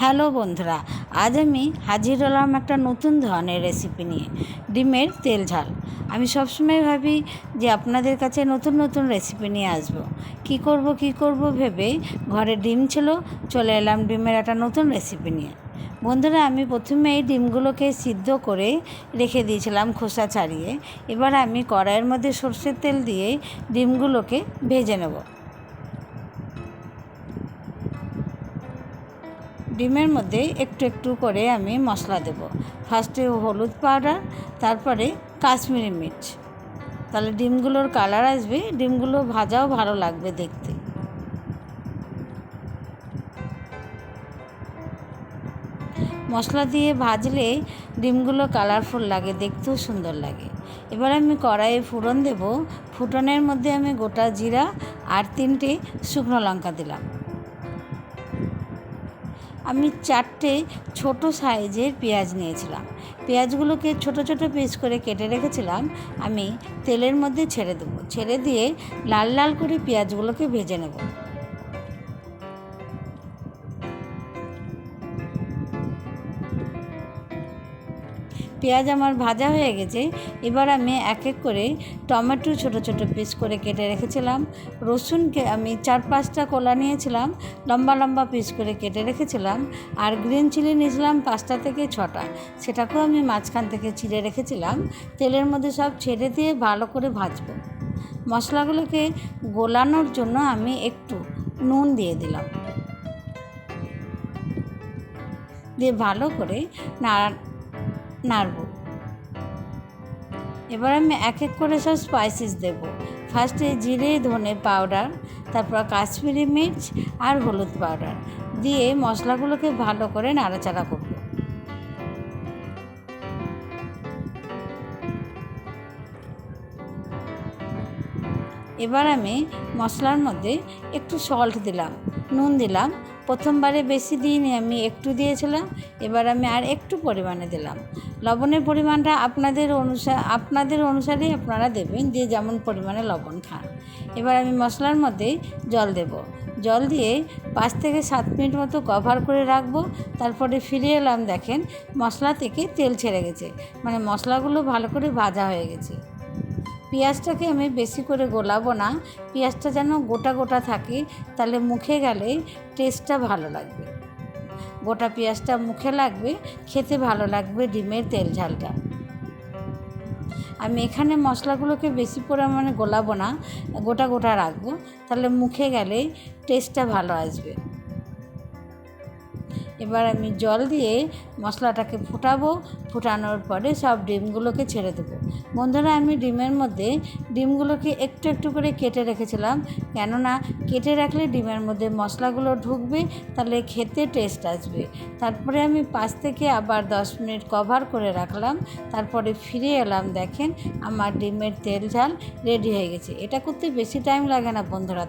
Hello বন্ধুরা, আজ আমি হাজির হলাম একটা নতুন ধরনের রেসিপি নিয়ে, ডিমের তেল ঝাল। আমি সবসময় ভাবি যে আপনাদের কাছে নতুন নতুন রেসিপি নিয়ে আসবো। কি করব ভেবে ঘরে ডিম ছিল, চলে এলাম ডিমের একটা নতুন রেসিপি নিয়ে। বন্ধুরা, আমি প্রথমে এই ডিমগুলোকে সিদ্ধ করে রেখে দিয়েছিলাম খোসা ছাড়িয়ে। এবার আমি কড়াইয়ের মধ্যে সরষের তেল দিয়ে ডিমগুলোকে ভেজে নেব। ডিমের মধ্যে একটু একটু করে আমি মশলা দেব। ফার্স্টে হলুদ পাউডার, তারপরে কাশ্মীরি মির্চ। তাহলে ডিমগুলোর কালার আসবে, ডিমগুলো ভাজাও ভালো লাগবে দেখতে। মশলা দিয়ে ভাজলে ডিমগুলো কালারফুল লাগে, দেখতেও সুন্দর লাগে। এবার আমি কড়াইয়ে ফোড়ন দেব। ফোড়নের মধ্যে আমি গোটা জিরা আর 3টে শুকনো লঙ্কা দিলাম। আমি 4টে ছোট সাইজের পেঁয়াজ নিয়েছিলাম। পেঁয়াজগুলোকে ছোট ছোট পিস করে কেটে রেখেছিলাম। আমি তেলের মধ্যে ছেড়ে দেবো। ছেড়ে দিয়ে লাল লাল করে পেঁয়াজগুলোকে ভেজে নেব। পেঁয়াজ আমার ভাজা হয়ে গেছে। এবার আমি এক এক করে টমেটো ছোট ছোট পিস করে কেটে রেখেছিলাম। রসুনকে আমি 4-5টা কোলা নিয়েছিলাম, লম্বা লম্বা পিস করে কেটে রেখেছিলাম। আর গ্রিন চিলি নিয়েছিলাম 5টা থেকে 6টা, সেটাকেও আমি মাঝখান থেকে চিড়ে রেখেছিলাম। তেলের মধ্যে সব ছেড়ে দিয়ে ভালো করে ভাজবো। মশলাগুলোকে গোলানোর জন্য আমি একটু নুন দিয়ে দিলাম, দিয়ে ভালো করে নাড়ব। এবার আমি এক এক করে সব স্পাইসেস দেব। ফার্স্টে জিরে ধনে পাউডার, তারপর কাশ্মীরি মির্চ আর হলুদ পাউডার দিয়ে মশলাগুলোকে ভালো করে নাড়াচাড়া করব। এবার আমি মশলার মধ্যে একটু সল্ট দিলাম, নুন দিলাম। প্রথমবারে বেশি দিইনি, আমি একটু দিয়েছিলাম। এবার আমি আর একটু পরিমাণে দিলাম। লবণের পরিমাণটা আপনাদের অনুসারেই আপনারা দেবেন, যে যেমন পরিমাণে লবণ খান। এবার আমি মশলার মধ্যে জল দেব। জল দিয়ে 5 থেকে 7 মিনিট মতো কভার করে রাখবো। তারপরে ফিরে এলাম, দেখেন মশলা থেকে তেল ছেড়ে গেছে, মানে মশলাগুলো ভালো করে ভাজা হয়ে গেছে। পেঁয়াজটাকে আমি বেশি করে গোলাবো না, পেঁয়াজটা যেন গোটা গোটা থাকে, তাহলে মুখে গেলে টেস্টটা ভালো লাগবে। গোটা পেঁয়াজটা মুখে লাগবে, খেতে ভালো লাগবে ডিমের তেল ঝালটা। আমি এখানে মশলাগুলোকে বেশি পরিমাণে গোলাবো না, গোটা গোটা রাখবো, তাহলে মুখে গেলে টেস্টটা ভালো আসবে। এবার আমি জল দিয়ে মশলাটাকে ফুটাবো। ফুটানোর পরে সব ডিমগুলোকে ছেড়ে দেবো। বন্ধুরা, আমি ডিমের মধ্যে ডিমগুলোকে একটু একটু করে কেটে রেখেছিলাম, কেননা কেটে রাখলে ডিমের মধ্যে মশলাগুলো ঢুকবে, তাহলে খেতে টেস্ট আসবে। তারপরে আমি 5 থেকে আবার 10 মিনিট কভার করে রাখলাম। তারপরে ফিরে এলাম, দেখেন আমার ডিমের তেল ঝাল রেডি হয়ে গেছে। এটা করতে বেশি টাইম লাগে না বন্ধুরা।